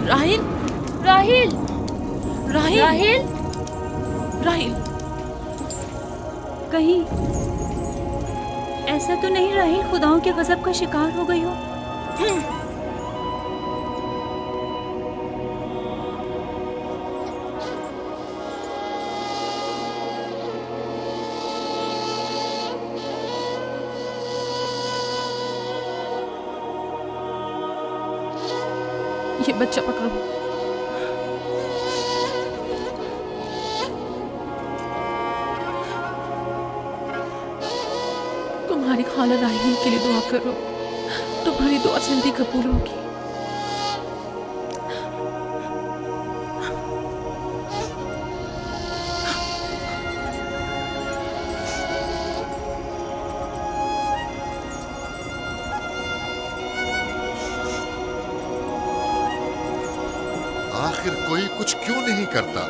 राहिल, राहिल, राहिल, राहिल, राहिल। कहीं ऐसा तो नहीं राहिल खुदाओं के गजब का शिकार हो गई हो? ये बच्चा पकड़ो। तुम्हारी खाला राहिल के लिए दुआ करो, तुम्हारी दुआ जल्दी कबूल होगी। आखिर कोई कुछ क्यों नहीं करता?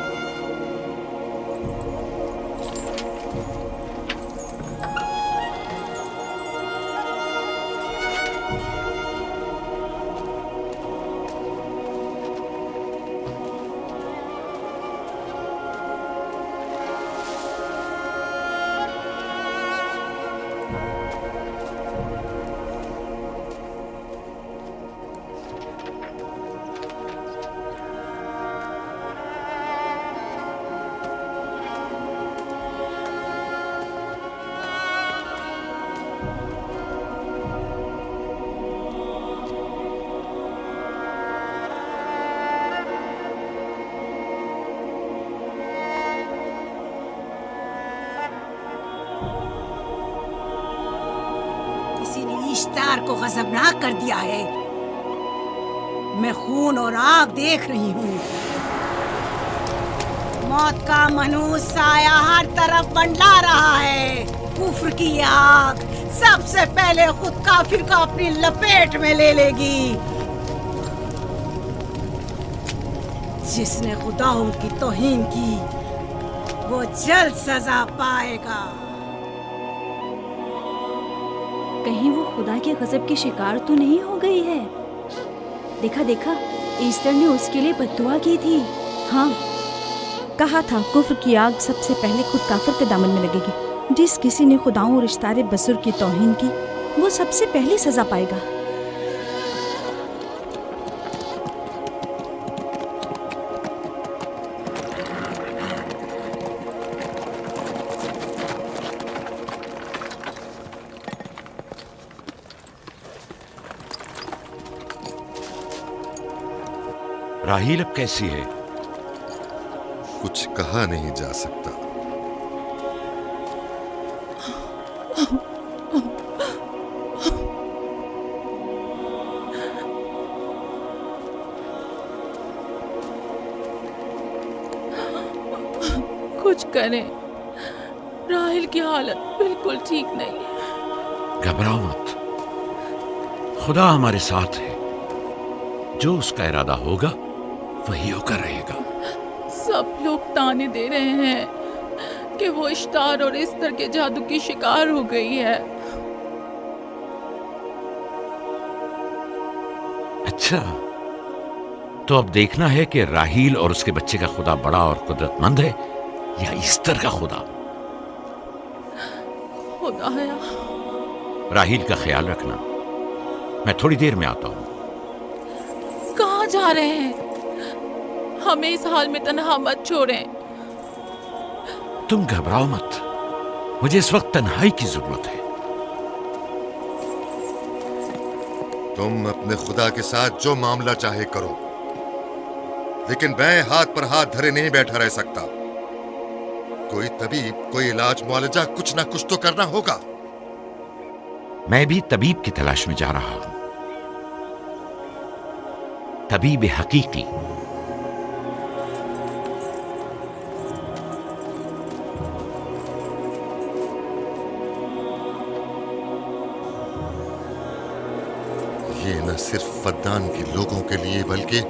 किसी ने इश्तार को गजबनाक कर दिया है। मैं खून और आग देख रही हूँ। मौत का मनहूस साया हर तरफ मंडला रहा है। कुफ्र की आग सबसे पहले खुद काफिर को अपनी लपेट में ले लेगी। जिसने खुदाओं की तौहीन की वो जल्द सजा पाएगा। कहीं वो खुदा के गजब की शिकार तो नहीं हो गई है? देखा देखा, ईस्टर ने उसके लिए बद्दुआ की थी। हाँ, कहा था कुफ्र की आग सबसे पहले खुद काफिर के दामन में लगेगी। जिस किसी ने खुदाओं और इश्तारे बसुर की तौहीन की वो सबसे पहले सजा पाएगा। राहील अब कैसी है? कुछ कहा नहीं जा सकता। कुछ करें, राहिल की हालत बिल्कुल ठीक नहीं है। घबराओ मत, खुदा हमारे साथ है। जो उसका इरादा होगा वही होकर रहेगा। सब लोग ताने दे रहे हैं कि वो इश्तार और इस्तर के जादू की शिकार हो गई है। अच्छा, तो अब देखना है कि राहील और उसके बच्चे का खुदा बड़ा और कुदरतमंद है या ईस्टर का खुदा। खुदाया, राहील का ख्याल रखना। मैं थोड़ी देर में आता हूं। कहाँ जा रहे हैं? हमें इस हाल में तन्हा मत छोड़ें। तुम घबराओ मत, मुझे इस वक्त तन्हाई की जरूरत है। तुम अपने खुदा के साथ जो मामला चाहे करो, लेकिन मैं हाथ पर हाथ धरे नहीं बैठा रह सकता। कोई तबीब, कोई इलाज, मुआलजा, कुछ ना कुछ तो करना होगा। मैं भी तबीब की तलाश में जा रहा हूं, तबीब हकीकी। ये न सिर्फ फद्दान के लोगों के लिए बल्कि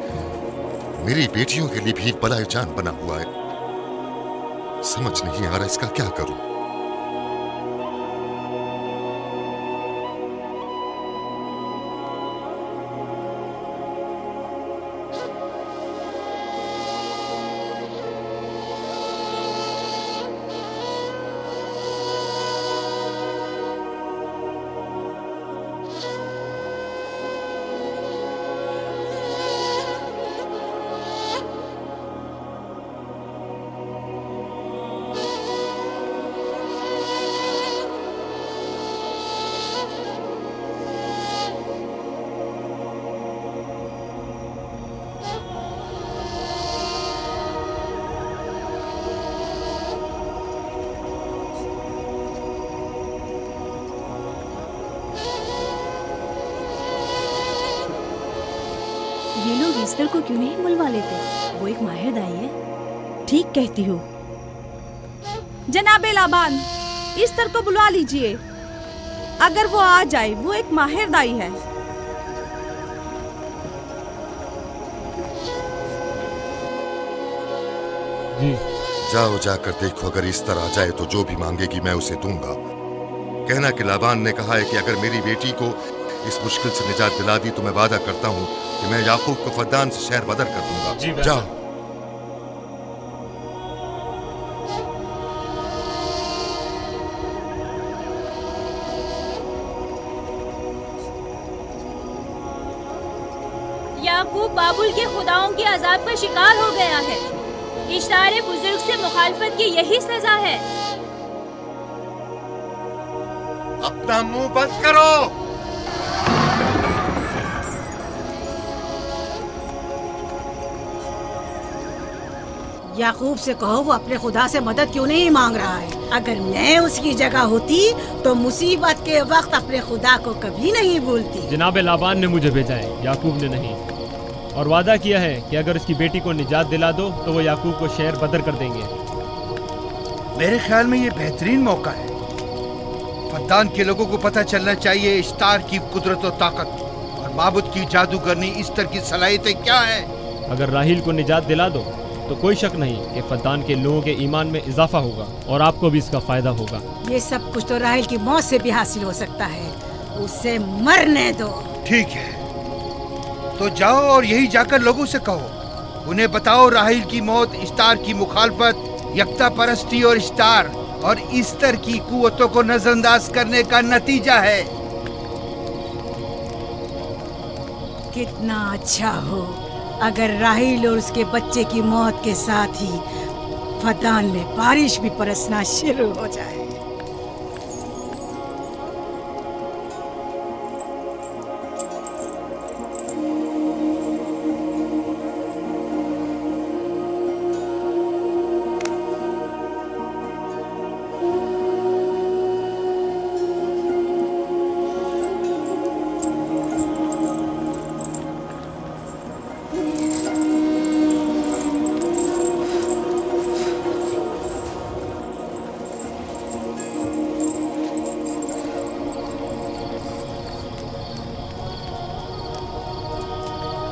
मेरी बेटियों के लिए भी बलाए जान बना हुआ है। समझ नहीं आ रहा इसका क्या करूं। ये लोग ईस्टर को क्यों नहीं बुलवा लेते? वो एक माहिर दाई है। ठीक कहती हो। जनाबे लाबान, ईस्टर को बुलवा लीजिए। अगर वो आ जाए, वो एक माहिर दाई है। जी। जाओ जाकर देखो, अगर ईस्टर आ जाए तो जो भी मांगेगी मैं उसे दूंगा। कहना कि लाबान ने कहा है कि अगर मेरी बेटी को इस मुश्किल से निजात दिला दी तो मैं वादा करता हूँ कि मैं याकूब को फद्दान से शहर बदर कर दूंगा। जाओ। याकूब बाबुल के खुदाओं के अजाब का शिकार हो गया है। इश्तारे बुजुर्ग से मुखालफत की यही सजा है। अपना मुंह बंद करो। याकूब से कहो वो अपने खुदा से मदद क्यों नहीं मांग रहा है। अगर मैं उसकी जगह होती तो मुसीबत के वक्त अपने खुदा को कभी नहीं भूलती। जनाब लाबान ने मुझे भेजा है, याकूब ने नहीं, और वादा किया है कि अगर उसकी बेटी को निजात दिला दो तो वो याकूब को शहर बदर कर देंगे। मेरे ख्याल में ये बेहतरीन मौका है। फद्दान के लोगों को पता चलना चाहिए इश्तार की कुदरत और ताकत और माबुद की जादूगरनी ईस्टर की सलाहियतें क्या है। अगर राहील को निजात दिला दो तो कोई शक नहीं कि फद्दान के लोगों के ईमान में इजाफा होगा और आपको भी इसका फायदा होगा। ये सब कुछ तो राहील की मौत से भी हासिल हो सकता है। उसे मरने दो। ठीक है, तो जाओ और यही जाकर लोगों से कहो, उन्हें बताओ राहील की मौत इश्तार की मुखालफत, यकता परस्ती और इश्तार और ईस्टर की कुव्वतों को नजरअंदाज करने का नतीजा है। कितना अच्छा हो अगर राहील और उसके बच्चे की मौत के साथ ही फद्दान में बारिश भी बरसना शुरू हो जाए।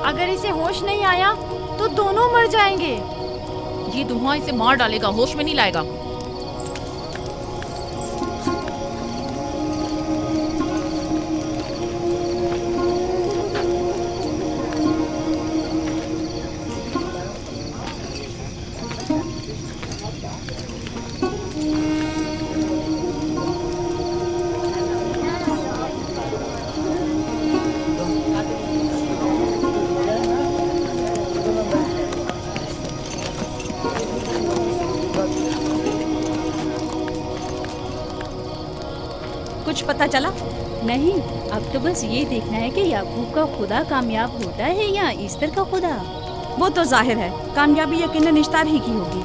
अगर इसे होश नहीं आया तो दोनों मर जाएंगे। ये धुआं इसे मार डालेगा, होश में नहीं लाएगा। कुछ पता चला? नहीं, अब तो बस ये देखना है कि याकूब का खुदा कामयाब होता है या ईस्टर का खुदा। वो तो जाहिर है, कामयाबी यकीनन इश्तार ही की होगी।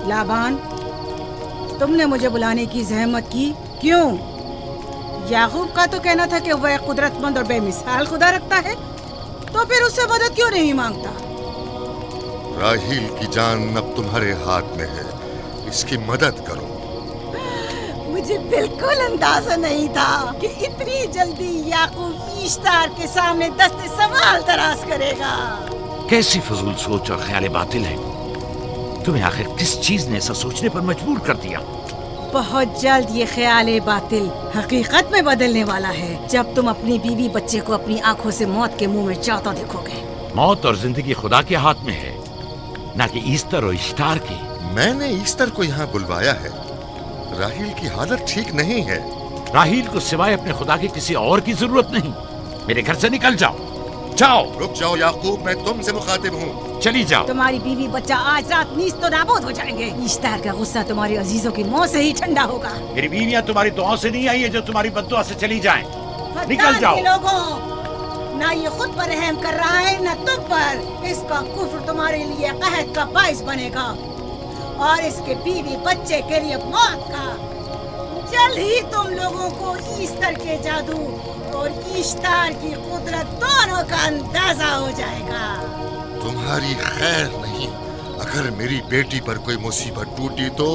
लाबान, तुमने मुझे बुलाने की जहमत की क्यों? याकूब का तो कहना था कि वह कुदरतमंद और बेमिसाल खुदा रखता है, तो फिर उससे मदद क्यों नहीं मांगता? राहील की जान अब तुम्हारे हाथ में है, इसकी मदद करो। मुझे बिल्कुल अंदाजा नहीं था कि इतनी जल्दी याकूब ईस्तार के सामने दस्ते सवाल दराज करेगा। कैसी फजूल सोच और ख्याल बातिल है। तुम्हें आखिर किस चीज ने ऐसा सोचने पर मजबूर कर दिया? बहुत जल्द ये ख्याल बातिल हकीकत में बदलने वाला है, जब तुम अपनी बीवी बच्चे को अपनी आंखों से मौत के मुंह में चाहता देखोगे। मौत और जिंदगी खुदा के हाथ में है, ना कि ईस्टर और इश्तार के। मैंने ईस्टर को यहाँ बुलवाया है। राहील की हालत ठीक नहीं है। राहील को सिवाय अपने खुदा के किसी और की जरूरत नहीं। मेरे घर से निकल जाओ। जाओ। रुक जाओ याकूब, मैं तुमसे मुखातिब हूँ। चली जाओ। तुम्हारी बीवी बच्चा आज रात नीस तो नाबूद हो जाएंगे। ईस्तार का गुस्सा तुम्हारे अजीजों की मौत से ही ठंडा होगा। मेरी बीवियां तुम्हारी दुआओं से नहीं आई है जो तुम्हारी बद्दुआ से चली जाएं। निकल जाओ। लोगों, ना ये खुद पर रहम कर रहा है न तुम पर। इसका कुफ्र तुम्हारे लिए कहत का बाइस बनेगा और इसके बीवी बच्चे के लिए मौत का। जल्द ही तुम लोगों को ईस्टर के जादू और ईस्टर की कुदरत दोनों का अंदाजा हो जाएगा। तुम्हारी खैर नहीं, अगर मेरी बेटी पर कोई मुसीबत टूटी तो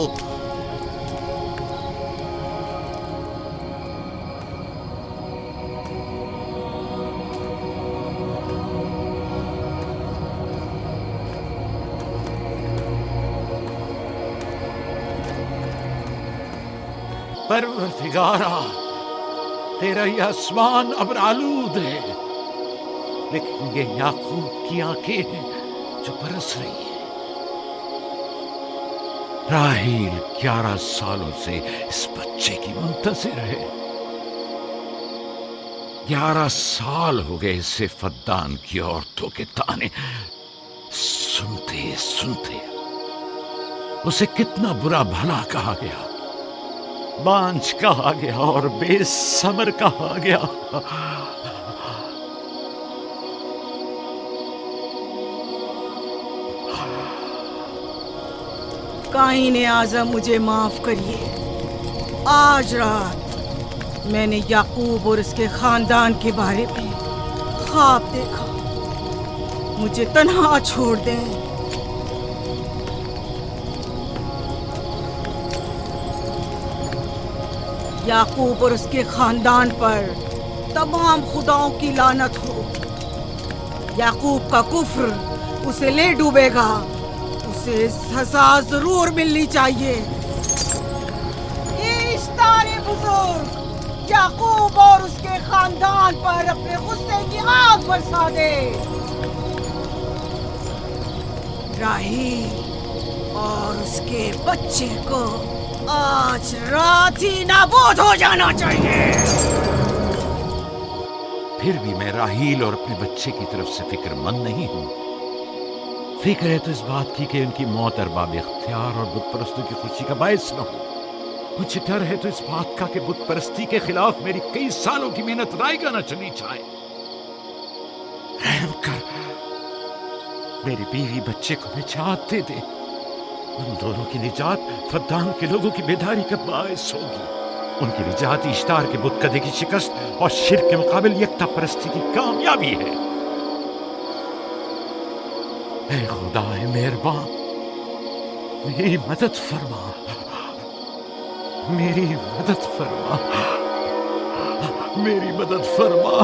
परवरदिगारा, तेरा ये आसमान अब आलूद है, लेकिन ये याकूब की आंखें हैं जो बरस रही है। राहील 11 सालों से इस बच्चे की मुंतजिर है। 11 साल हो गए इसे फद्दान की औरतों के ताने सुनते सुनते। उसे कितना बुरा भला कहा गया, बांझ कहा गया और बेसमर कहा गया। काईन आज़म मुझे माफ करिए। आज रात मैंने याकूब और उसके खानदान के बारे में ख्वाब देखा। मुझे तन्हा छोड़ दें। याकूब और उसके खानदान पर तमाम खुदाओं की लानत हो। याकूब का कुफ्र उसे ले डूबेगा। उसे सजा जरूर मिलनी चाहिए। इश्तारे बुजुर्ग याकूब और उसके खानदान पर अपने गुस्से की आग बरसा दे। राहील और उसके बच्चे को आज रात ही नाबूद हो जाना चाहिए। फिर भी मैं राहील और अपने बच्चे की तरफ से फिक्रमंद नहीं हूं। फिक्र है तो इस बात की कि उनकी मौत अरबाब इख्तियार और बुत परस्तों की खुशी का बायस न हो। मुझे डर है तो इस बात का कि बुत परस्ती के खिलाफ मेरी कई सालों की मेहनत रायगा न चली जाए। रहम कर, मेरी बीवी बच्चे को निजात दे दे। उन दोनों की निजात फद्दान के लोगों की बेदारी का बायस होगी। उनकी निजात इश्तार के बुत कदे की शिकस्त और शिर्क के मुकाबिल यकता परस्ती की कामयाबी है। ऐ खुदा मेहरबान, मेरी मदद फरमा, मेरी मदद फरमा, मेरी मदद फरमा।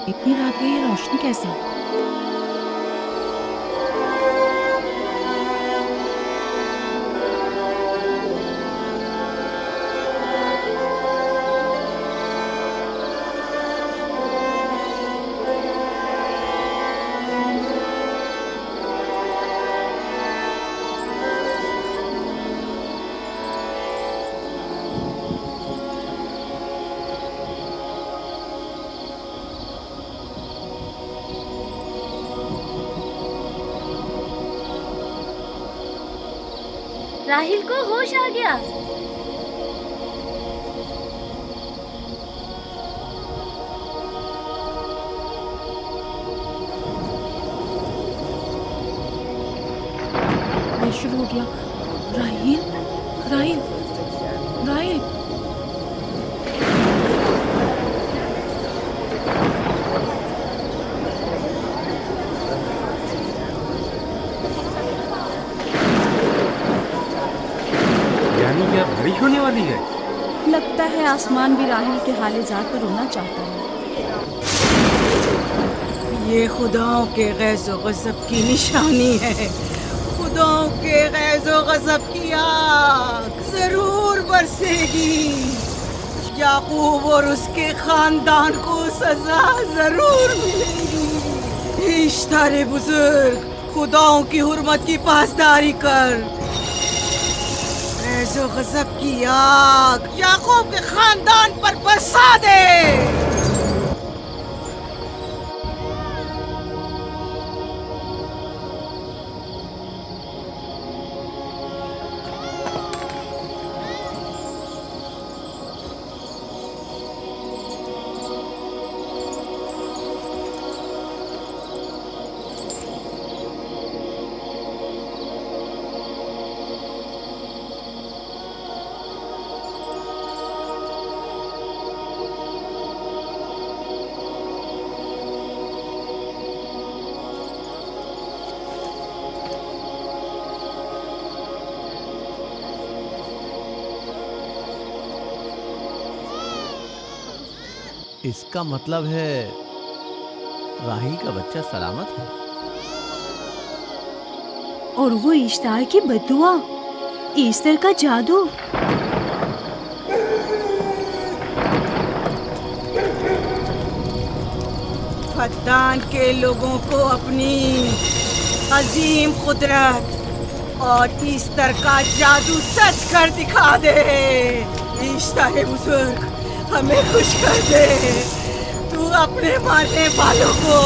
इतनी रात गई, ये रोशनी कैसी? राहिल को होश आ गया। ये शुरू हो गया। राहिल, राहिल, राहिल। यानी कि अब बारिश होने वाली है। लगता है आसमान भी राहिल के हाले जार पर रोना चाहता है। ये खुदाओं के गैज़ो गज़ब की निशानी है। खुदाओं के गैज़ो गज़ब की आग जरूर बरसेगी। याकूब और उसके खानदान को सजा जरूर मिलेगी। इश्तारे बुजुर्ग, खुदाओं की हुर्मत की पासदारी कर। गैज़ो गज़ब की आग याकूब के खानदान पर बरसा दे। इसका मतलब है राहिल का बच्चा सलामत है। और वो इश्तार की बद्दुआ, ईस्टर का जादू। फद्दान के लोगों को अपनी अजीम कुदरत और ईस्टर का जादू सच कर दिखा दे। ईस्टर बुजुर्ग, हमें खुश कर दे। तू अपने मानने वालों को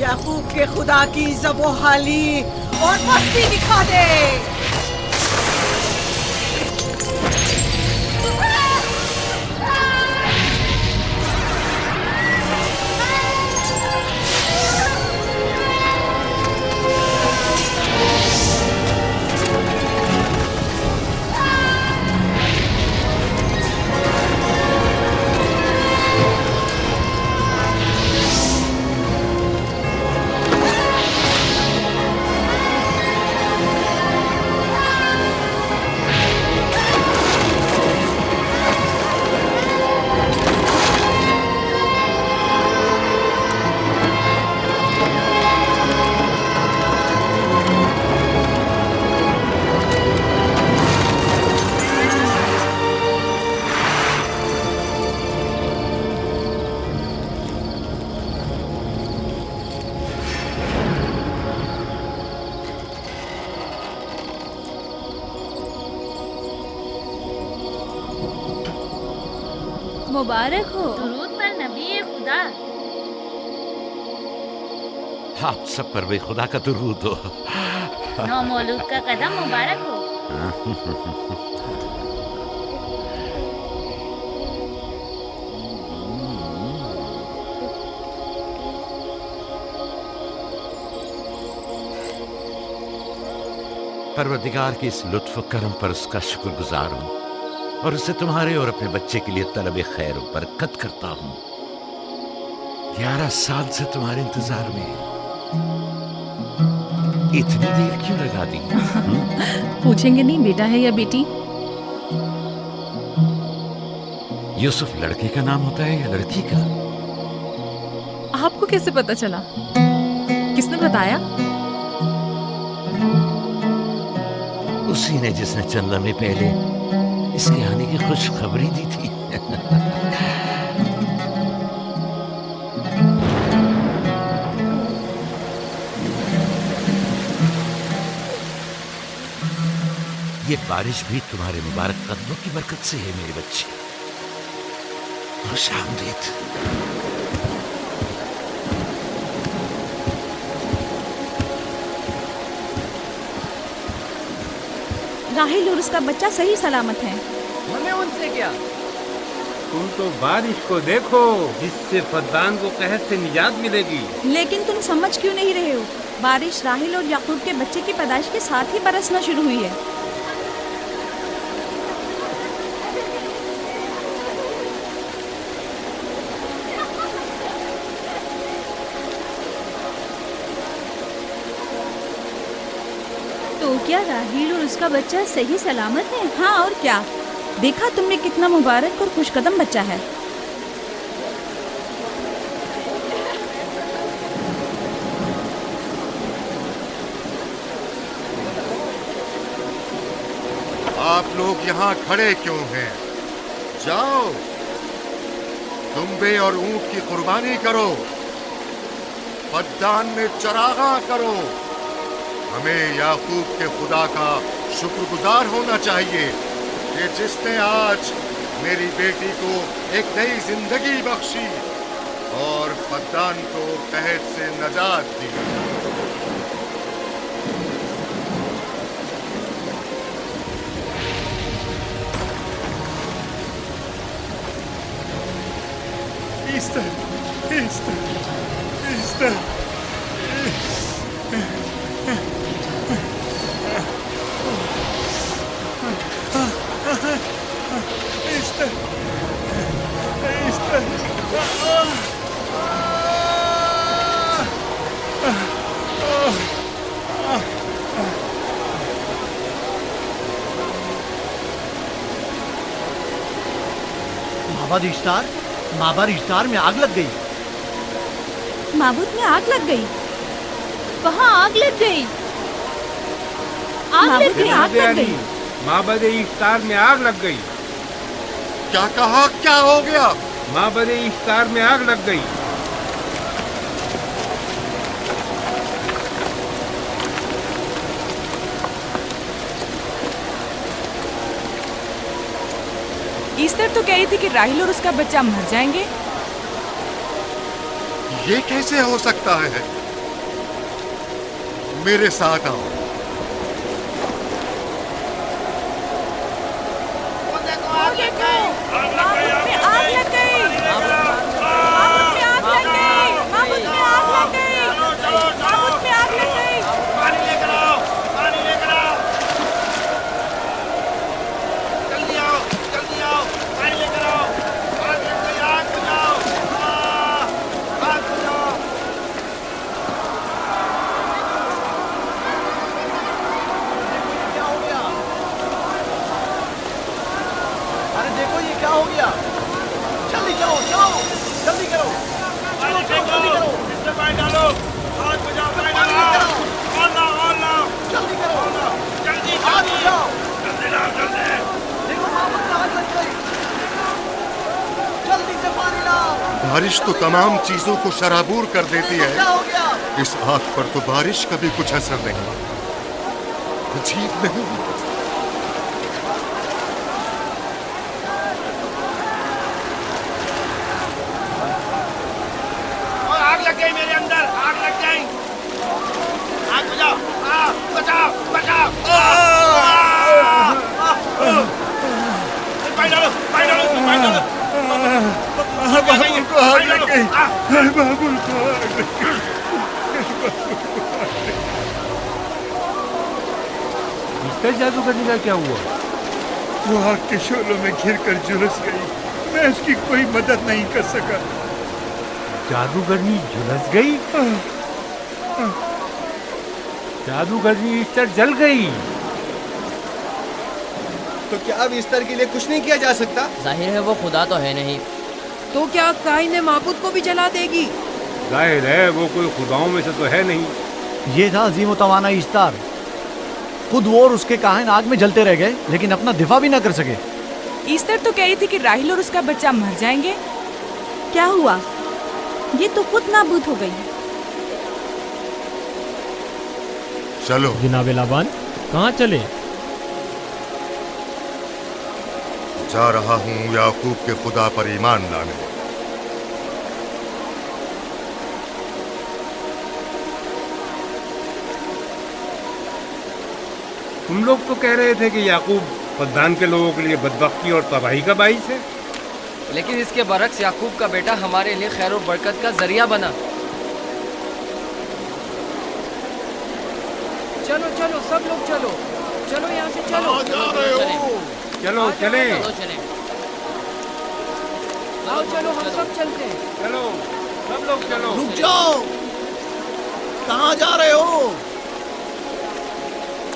याकूब के खुदा की ज़बोहाली और मस्ती दिखा दे। मुबारक हो। दुरूद पर नबी खुदा। आप सब पर भी खुदा का दुरूद हो। नौ मौलूद का कदम मुबारक हो। परवरदिगार की इस लुत्फ करम पर उसका शुक्रगुजार हूँ और उसे तुम्हारे और अपने बच्चे के लिए तलब खैर और बरकत करता हूँ। 11 साल से तुम्हारे इंतजार में इतनी देर क्यों लगा दी? पूछेंगे नहीं बेटा है या बेटी? यूसुफ लड़के का नाम होता है या लड़की का? आपको कैसे पता चला? किसने बताया? उसी ने जिसने चंद लम्हे पहले इसके आने की खुशखबरी दी थी। ये बारिश भी तुम्हारे मुबारक कदमों की बरकत से है मेरे बच्चे। खुश आमदीद। राहिल और उसका बच्चा सही सलामत हैं। हमें उनसे क्या? तुम तो बारिश को देखो, जिससे फद्दान को कहर से निजात मिलेगी। लेकिन तुम समझ क्यों नहीं रहे हो? बारिश राहिल और याकूब के बच्चे की पैदाइश के साथ ही बरसना शुरू हुई है। तो क्या राहिल और उसका बच्चा सही सलामत है? हाँ, और क्या? देखा तुमने कितना मुबारक और खुशकदम बच्चा है। आप लोग यहाँ खड़े क्यों हैं? जाओ, दुम्बे और ऊंट की कुर्बानी करो, फद्दान में चरागा करो। हमें याकूब के खुदा का शुक्रगुजार होना चाहिए कि जिसने आज मेरी बेटी को एक नई जिंदगी बख्शी और फद्दान को कहर से नजात दी। Easter, Easter, Easter. Easter, Easter. माबाद इश्तार, माबाद इश्तार में आग लग गई। माबूद में आग लग गई। वहाँ आग लग गई। माबूद में आग लग गई। माबद इफ्तार में आग लग गई। क्या कहा? क्या हो गया? माबद इफ्तार में आग लग गई। ईस्टर तो कह रही थी कि राहिल और उसका बच्चा मर जाएंगे। ये कैसे हो सकता है? मेरे साथ आओ। बारिश तो तमाम चीजों को शराबूर कर देती है, इस आग पर तो बारिश का भी कुछ असर नहीं। अजीब नहीं? आग लग गई मेरे अंदर, आग लग गई। आग बुझाओ, बचाओ, बचाओ। पानी डालो, पानी डालो, पानी डालो। बाबुल को आग लग गई। बाबुल को आग लग गई। इसका जादूगरनी का क्या हुआ? वो आग के शोलों में घिरकर झुलस गई। मैं उसकी कोई मदद नहीं कर सका। जादूगरनी झुलस गई? जादूगरनी ईस्टर जल गई। तो क्या अब ईस्टर के लिए कुछ नहीं किया जा सकता? जाहिर है वो खुदा तो है नहीं। तो क्या काइन माबूद को भी जला देगी? जाहिर है वो कोई खुदाओं में से तो है नहीं। ये था अजीम तवाना इश्तार। खुद वो और उसके काहिन आग में जलते रह गए, लेकिन अपना दिफा भी ना कर सके। ईस्टर तो कह रही थी कि राहिल और उसका बच्चा मर जाएंगे। क्या हुआ? ये तो खुद नाबूद हो गई। चलो जनाब लाबान, कहाँ चले? जा रहा हूँ याकूब के खुदा पर ईमान लाने। तुम लोग तो कह रहे थे कि याकूब फद्दान के लोगों के लिए बदबख्ती और तबाही का बाइस है। लेकिन इसके बरक्स याकूब का बेटा हमारे लिए खैर और बरकत का जरिया बना। चलो चलो सब लोग चलो, चलो यहाँ से चलो। चलो चले, आओ चलो हम सब चलते हैं। चलो सब लोग चलो। रुक जाओ, कहाँ जा रहे हो?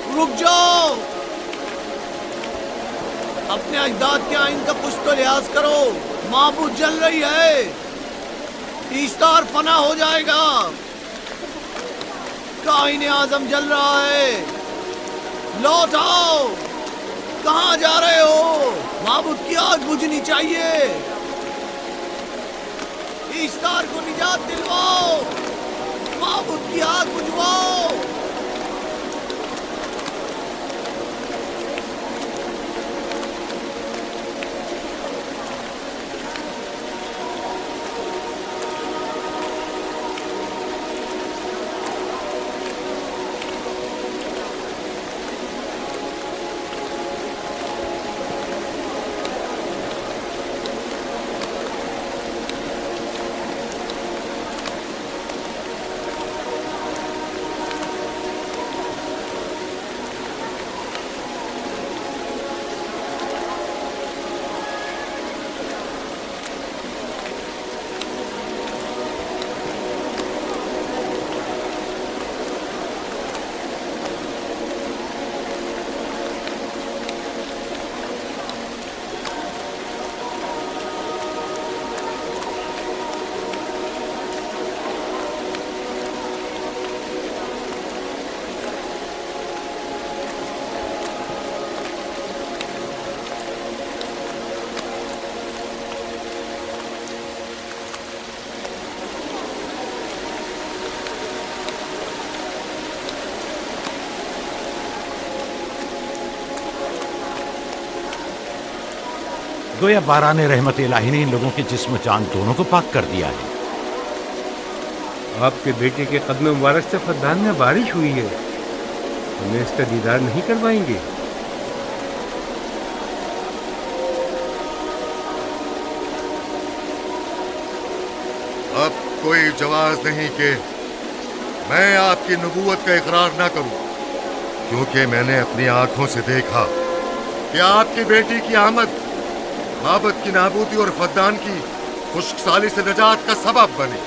रुक जाओ, अपने अजदाद के आइन का कुछ तो लिहाज करो। माबूद जल रही है, ईस्तार फना हो जाएगा। काइन आजम जल रहा है, लौट आओ। कहाँ जा रहे हो? माबूद की आग बुझनी चाहिए। ईस्तार को निजात दिलवाओ, माबूद की आग बुझवाओ। गोया बाराने रहमत इलाही ने इन लोगों के जिस्म जान दोनों को पाक कर दिया है। आपके बेटे के कदम मुबारक से फद्दान में बारिश हुई है, हमें इसका दीदार नहीं करवाएंगे? अब कोई जवाज नहीं कि मैं आपकी नबूवत का इकरार ना करूं, क्योंकि मैंने अपनी आंखों से देखा कि आपकी बेटी की आमद माबद की नाबूदी और फद्दान की खुश्कसाली से निजात का सबब बनी।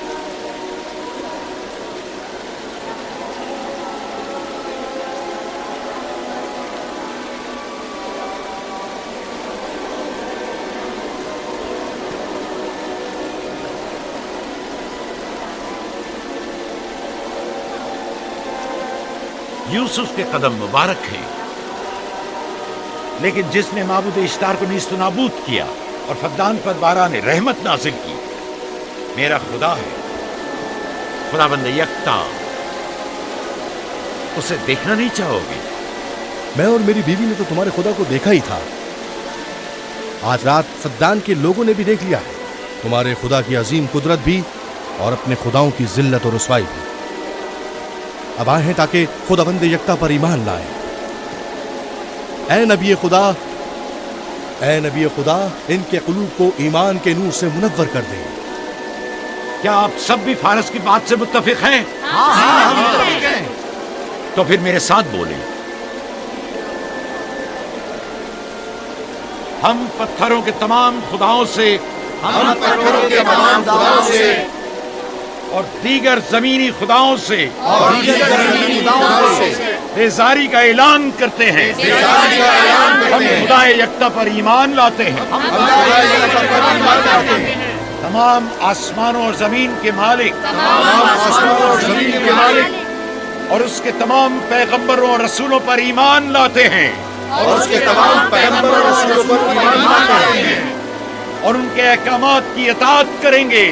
यूसुफ के कदम मुबारक हैं, लेकिन जिसने माबूद इश्तार को नीस्त नाबूद किया और फद्दान पर बाराने रहमत नाजिल की, मेरा खुदा है, खुदाबंद यकता। उसे देखना नहीं चाहोगे? मैं और मेरी बीवी ने तो तुम्हारे खुदा को देखा ही था। आज रात फद्दान के लोगों ने भी देख लिया है, तुम्हारे खुदा की अजीम कुदरत भी और अपने खुदाओं की जिल्लत और रुसवाई भी। अब आए हैं ताकि खुदाबंद यकता पर ईमान लाएं। ऐ नबी खुदा, इनके कुलूब को ईमान के नूर से मुनव्वर कर दे। क्या आप सब भी फारस की बात से मुत्तफिक हैं? हाँ, हम मुत्तफिक हैं। तो फिर मेरे साथ बोलें। हम पत्थरों के तमाम खुदाओं से और दीगर जमीनी खुदाओं से बेजारी का ऐलान करते हैं। हम खुदाए यकता पर ईमान लाते हैं। तमाम आसमानों और जमीन के मालिक और उसके तमाम पैगंबरों और रसूलों पर ईमान लाते हैं और उनके अहकामात की इताअत करेंगे।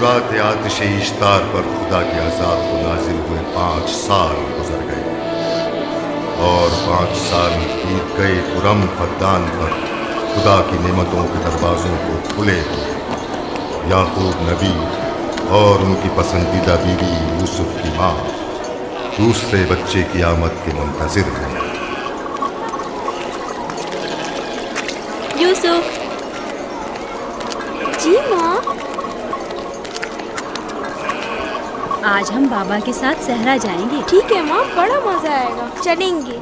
रात आतिश इश्तार पर खुदा के अजाब को नाजिल हुए 5 साल गुजर गए और 5 साल बीत गए पुरम फद्दान पर खुदा की नेमतों के दरवाजों को खुले हुए। याकूब नबी और उनकी पसंदीदा बीवी यूसुफ की माँ दूसरे बच्चे की आमद के मुंतजिर हैं। यूसुफ। जी माँ। आज हम बाबा के साथ सहरा जाएंगे। ठीक है माँ, बड़ा मजा आएगा, चलेंगे।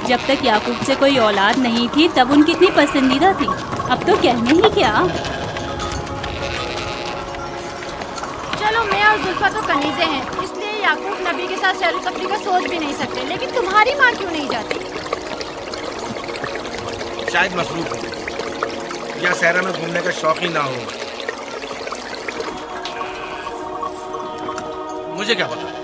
जब तक याकूब से कोई औलाद नहीं थी तब उनकी इतनी पसंदीदा थी, अब तो कहने ही क्या। चलो मैं और जुल्फा तो कनीज़े हैं, इसलिए याकूब नबी के साथ सैर तफरी का सोच भी नहीं सकते, लेकिन तुम्हारी माँ क्यों नहीं जाती? शायद मसरूफ हो या सहरा में घूमने का शौक ही ना हो, मुझे क्या पता।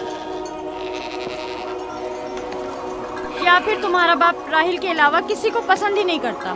या फिर तुम्हारा बाप राहिल के अलावा किसी को पसंद ही नहीं करता।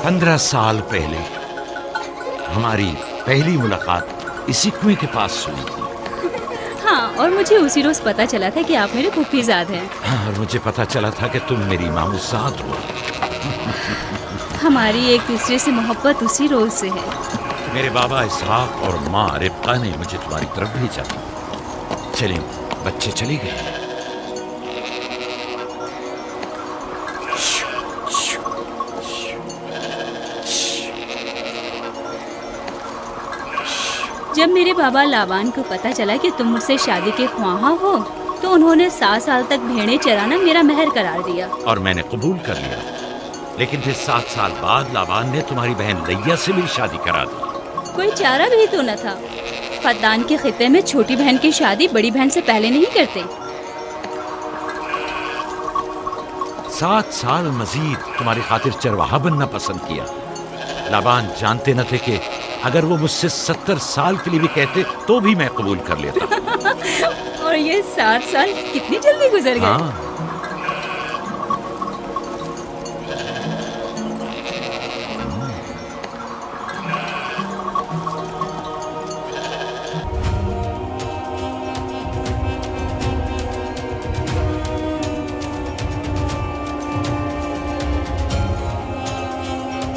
पंद्रह साल पहले हमारी पहली मुलाकात इसी कुएं के पास हुई थी। हाँ, और मुझे उसी रोज पता चला था कि आप मेरे फूफीजाद हैं। हाँ, और मुझे पता चला था कि तुम मेरी मामूजाद हो। हमारी एक दूसरे से मोहब्बत उसी रोज से है। मेरे बाबा इसहाक और माँ रिब्का ने मुझे तुम्हारी तरफ भेजा। चलें, बच्चे चले गए। जब मेरे बाबा लाबान को पता चला कि तुम मुझसे शादी के ख्वाहा हो, तो उन्होंने 7 साल तक भेड़ें चराना मेरा महर करार दिया। और मैंने कबूल कर लिया। लेकिन फिर 7 साल बाद लाबान ने तुम्हारी बहन लैया से मेरी शादी करा दी। कोई चारा भी तो न था। फद्दान के खित्ते में छोटी बहन की शादी बड़ी बहन से पहले नहीं करते। 7 साल मजीद तुम्हारी खातिर चरवाहा बनना पसंद किया। लाबान जानते न थे कि अगर वो मुझसे 70 साल के लिए भी कहते तो भी मैं कबूल कर लेता। और ये 7 साल कितनी जल्दी गुजर गए। हाँ,